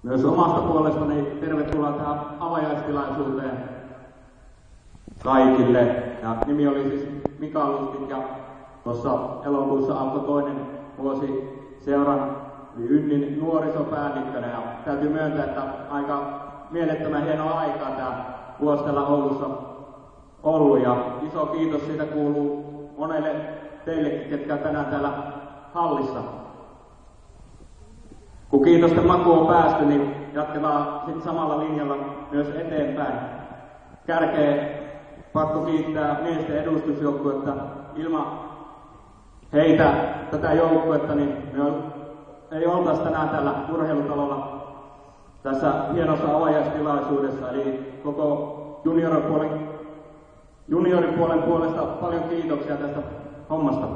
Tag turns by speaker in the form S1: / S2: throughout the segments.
S1: Myös omasta puolestani tervetuloa tähän avajaistilaisuuteen kaikille. Ja nimi oli siis Mika Lustig ja tuossa elokuussa alkoi toinen vuosi seuran Ynnin nuorisopäällikkönä. Ja täytyy myöntää, että aika mielettömän hienoa aikaa tämä vuosi täällä Oulussa ollut. Ja iso kiitos siitä kuuluu monelle teillekin, ketkä tänään täällä hallissa. Kun kiitosten maku on päästy, niin jatketaan sitten samalla linjalla myös eteenpäin. Kärkeen pakko kiittää miesten edustusjoukkuetta. Ilman heitä, tätä joukkuetta, niin me ei oltaisi tänään täällä urheilutalolla tässä hienossa avajaistilaisuudessa. Eli koko junioripuolen puolesta paljon kiitoksia tästä hommasta.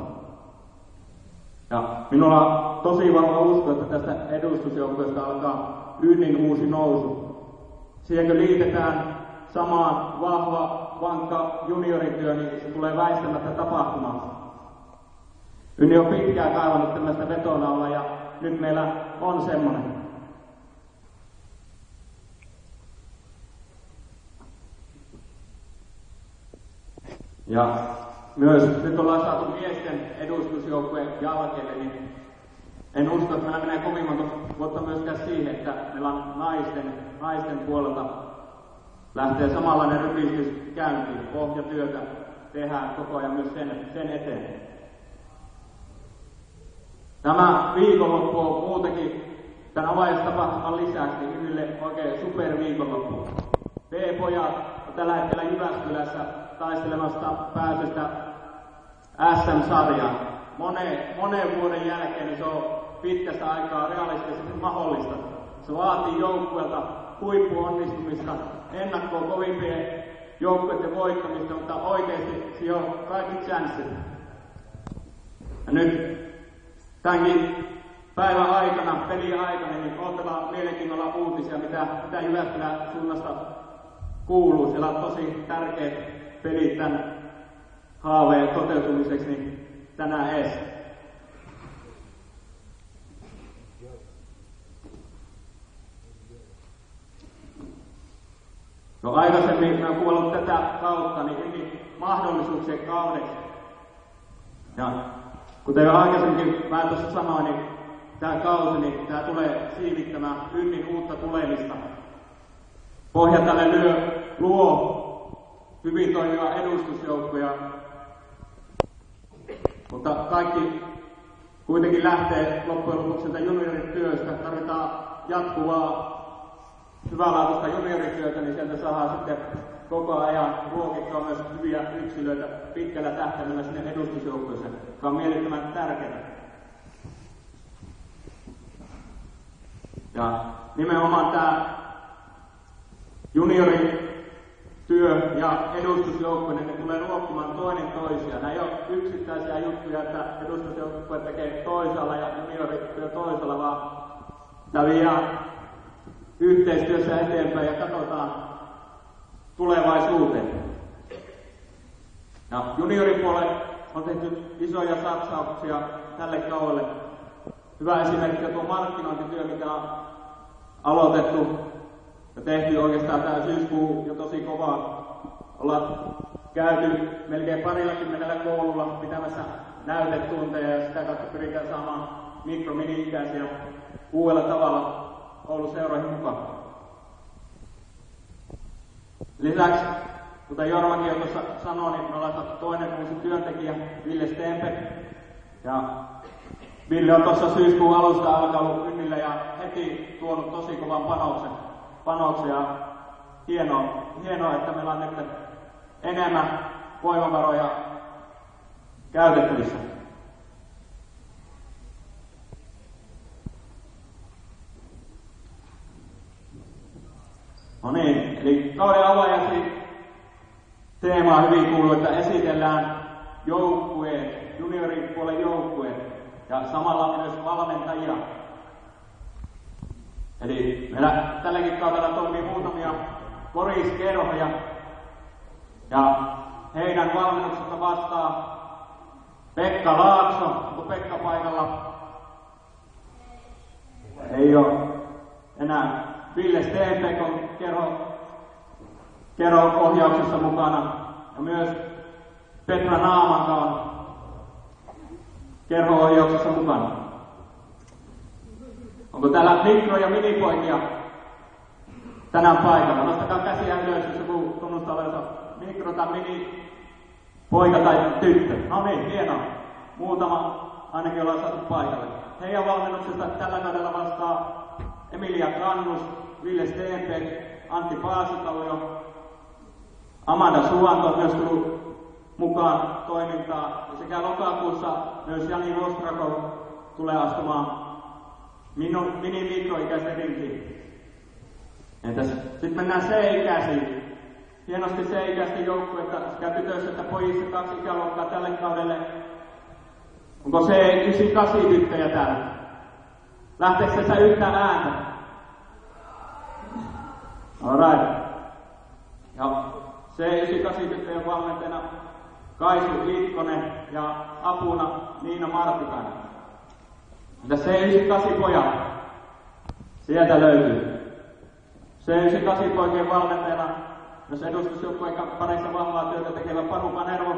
S1: Ja minulla on tosi vahva usko, että tästä edustusjoukkueesta alkaa Ynnin uusi nousu. Siihenkö liitetään samaan vahva, vankka juniorityö, niin se tulee väistämättä tapahtumaan. Ynni on pitkään kaivannut tällaista vetonaulaa ja nyt meillä on semmoinen. Ja myös nyt ollaan saatu miesten edustusjoukkueen jalkeelle, niin en usko, että meillä menee kovin monta vuotta myöskään siihen, että meillä on naisten puolelta lähtee samanlainen rypistys käyntiin. Pohjatyötä tehdään koko ajan myös sen eteen. Tämä viikonloppu on muutenkin tämän avajaistapahtuman lisäksi Ynnille oikein superviikonloppu. B-pojat on tällä hetkellä Jyväskylässä taistelemasta pääsystä SM-sarjaan. Monen vuoden jälkeen niin se on pitkästä aikaa realistisesti mahdollista. Se vaatii joukkueelta huippuonnistumista, ennakkoon kovimpien joukkueiden voittamista, mutta oikeasti siinä on kaikki chanssit. Ja nyt tämänkin päivän aikana, pelin aikana, niin odotetaan mielenkiinnolla uutisia, mitä Jyväskylän suunnasta kuuluu. Siellä on tosi tärkeät pelit tämän haaveen toteutumiseksi niin tänään ees. No aikaisemmin olen kuullut tätä kautta, niin mahdollisuuksien kaudeksi. Ja kuten jo aikaisemmin mä tuossa sanoin, niin tämä kausi, niin tämä tulee siivittämään Ynnin uutta tulemista. Pohja tälle luo hyvin toimiva edustusjoukkoja, mutta kaikki kuitenkin lähtee loppujen lopuksi sieltä juniorityöstä. Tarvitaan jatkuvaa hyvälaatuista juniorityötä, niin sieltä saadaan sitten koko ajan ruokittua myös hyviä yksilöitä pitkällä tähtäimellä sinne edustusjoukkoeseen, joka on mielettömän tärkeää. Ja nimenomaan tämä juniorityö ja edustusjoukkue, niin ne tulee ruokkimaan toinen toisiaan. Nämä ei ole yksittäisiä juttuja, että edustusjoukkue tekee toisaalla ja juniorityö toisella, vaan tämä viedään yhteistyössä eteenpäin ja katsotaan tulevaisuuteen. Ja junioripuolelle on tehty isoja satsauksia tälle kaudelle. Hyvä esimerkki on tuo markkinointityö, mikä on aloitettu ja tehty oikeastaan tämä syyskuu jo tosi kovaa. Ollaan käyty melkein 20 koululla pitämässä näytetunteja ja sitä kautta pyritään saamaan mini-ikäisiä uudella tavalla Oulun seuroihin mukaan. Lisäksi, kuten Jormakin jo tuossa sanoi, niin me ollaan saatu toinen uusi työntekijä, Ville Stenbeck. Ja Ville on tuossa syyskuun alusta alkanut Ynnillä ja heti tuonut tosi kovan panoksen ja hienoa, että meillä on nyt enemmän voimavaroja käytettävissä. No niin, eli kauden avaajaksi teemaa hyvin kuuluu, että esitellään joukkueet, junioripuolen joukkueet ja samalla myös valmentajia. Eli meillä tälläkin kaudella toimii muutamia koriskerhoja ja heidän valmennuksesta vastaa Pekka Laakso. Onko Pekka paikalla? Ei ole. enää Ville Stenbeck on Kero-ohjauksessa mukana ja myös Petra Naamanka on Kerho-ohjauksessa mukana. Onko täällä mikro- ja minipoikia tänään paikalla? Nostakaa käsiä ylös, jos joku tunnustaa olevansa mikro- tai mini-poika tai tyttö. No niin, hienoa. Muutama ainakin ollaan saatu paikalle. Heidän valmennuksesta tällä kaudella vastaa Emilia Kannus, Ville Stenbeck, Antti Paasitallio, Amanda Suvanto on myös tullut mukaan toimintaan. Sekä lokakuussa myös Jani Vostrakov tulee astumaan mini-mikroikäisen rinkiin. Entäs sitten mennään C-ikäisiin. Hienosti C-ikäisten joukkuetta sekä tytöissä että pojissa 2 ikäluokkaa tälle kaudelle. Onko C98 tyttöjä täällä? Lähteekö tässä yhtään ääntä? Alright. Ja C98 tyttöjen valmentajana Kaisu Itkonen ja apuna Niina Martikainen. Mitä C98 pojat? Sieltä löytyy. C98 poikien valmentajana myös edustusjoukkueen parissa vahvaa työtä tekevä Panu Panervo.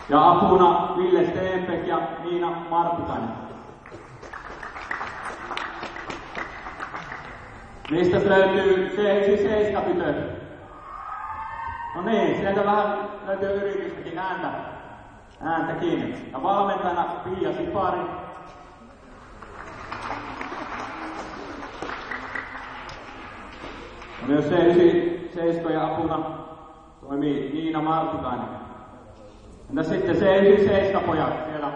S1: Ja apuna Ville Stenbeck ja Niina Martikainen. Mistä löytyy C97 tytöt? No niin, sieltä vähän löytyy yritystäkin ääntä kiinni. Ja valmentajana Pia Sipari. Ja myös C97 ja apuna toimii Niina Martikainen. Entä sitten C97 pojat siellä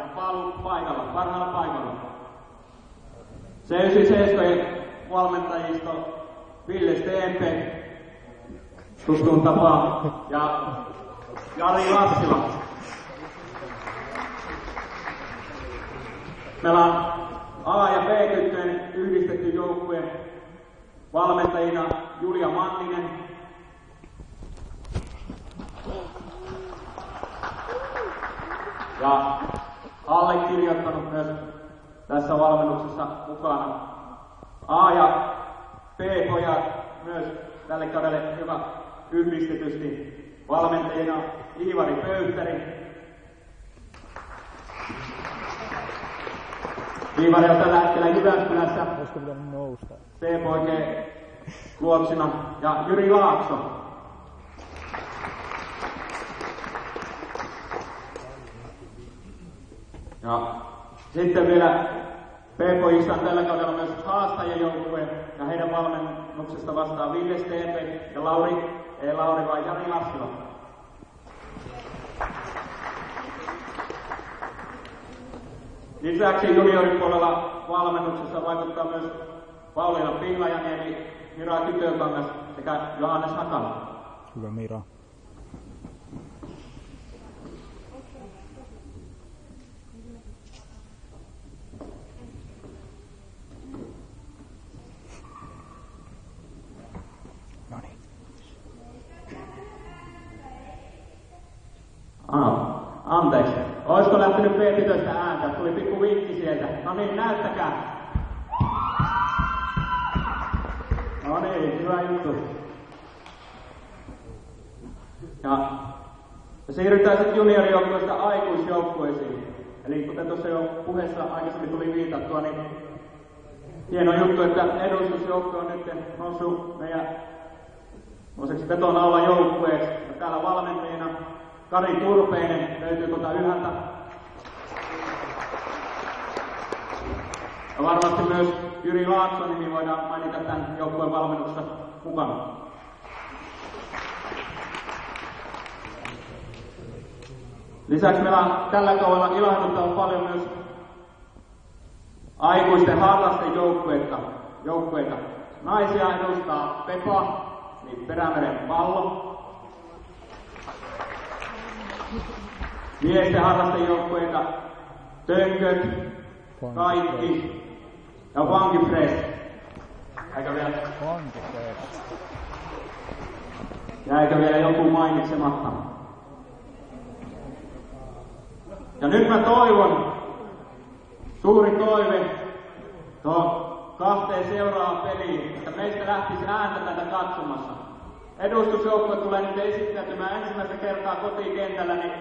S1: paikalla, parhaalla paikalla. C97 valmentajisto Ville Stenbeck, tuttuun tapaan, ja Jari Lassila. Meillä on A- ja B-tyttöjen yhdistetty joukkueen valmentajina Julia Manninen, ja allekirjoittanut myös tässä valmennuksessa mukana. A- ja B-pojat myös tälle kaudelle hyvä yhdistetysti valmentajina Iivari Pöyttäri. Iivari on tällä hetkellä Jyväskylässä C-poikien luotsina ja Jyri Laakso. Ja sitten vielä B-pojissa on tällä kaudella myös haastajien joukkue ja heidän valmennuksesta vastaa Ville Stenbeck ja Lauri vai Jari Lassila. Lisäksi junioripuolella valmennuksessa vaikuttaa myös Pauliina Pihlajaniemi, Mira Kytökangas sekä Johannes Hakala.
S2: Hyvä Mira.
S1: Anteeksi. Olisiko lähtenyt B-tytöstä ääntä? Tuli pikku vinkki sieltä. No niin, näyttäkää. No niin, hyvä juttu. Ja siirrytään sitten juniorijoukkueesta aikuisjoukkueisiin. Eli kuten tuossa jo puheessa aikaisemmin tuli viitattua, niin hieno juttu, että edustusjoukkue on nyt noussut meidän vetonaula joukkueeksi. Ja täällä valmentajina Kari Turpeinen löytyy tuolta ylhäältä. Ja varmasti myös Jyri Laakson nimi voidaan mainita tämän joukkueen valmennuksessa mukana. Lisäksi meillä on tällä kaudella ilahduttava paljon myös aikuisten harrasten joukkueita. Naisia edustaa Pepa, eli Perämeren Pallo. Miesten harrastejoukkueita Tönköt, Kaikki ja Funky Fresh. Jäikö vielä joku mainitsematta? Ja nyt mä toivon suuri toive tuohon 2 seuraavaan peliin, että meistä lähtisi ääntä tätä katsomassa. Edustusjoukkue tulee nyt esittäytymään ensimmäistä kertaa kotikentällä, niin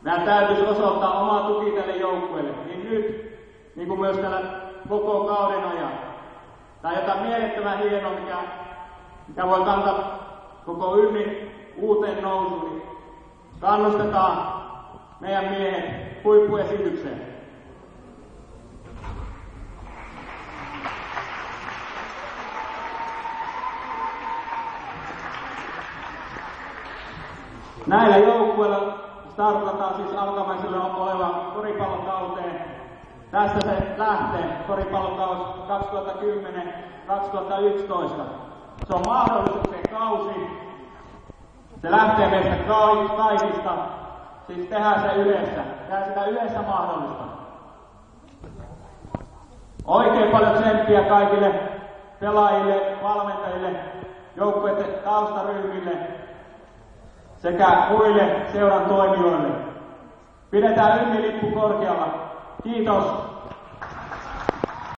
S1: meidän täytyisi osoittaa omaa tuki tälle joukkueelle. Niin nyt, niin kuin myös tällä koko kauden ajan. Tämä on jotain mielettömän hienoa, mikä voi kantaa koko Ynnin uuteen nousuun. Niin kannustetaan meidän miehet huippuesitykseen. Näillä joukkueilla startataan siis alkamaiselle olevaan koripallokauteen. Tästä se lähtee, koripallokausi 2010-2011. Se on mahdollisuuksien kausi. Se lähtee meistä kaikista. Siis tehdään se yhdessä. Tehdään sitä yhdessä mahdollista. Oikein paljon tsemppiä kaikille pelaajille, valmentajille, joukkueiden taustaryhmille sekä muille seuran toimijoille. Pidetään Ynnin lippu korkealla. Kiitos.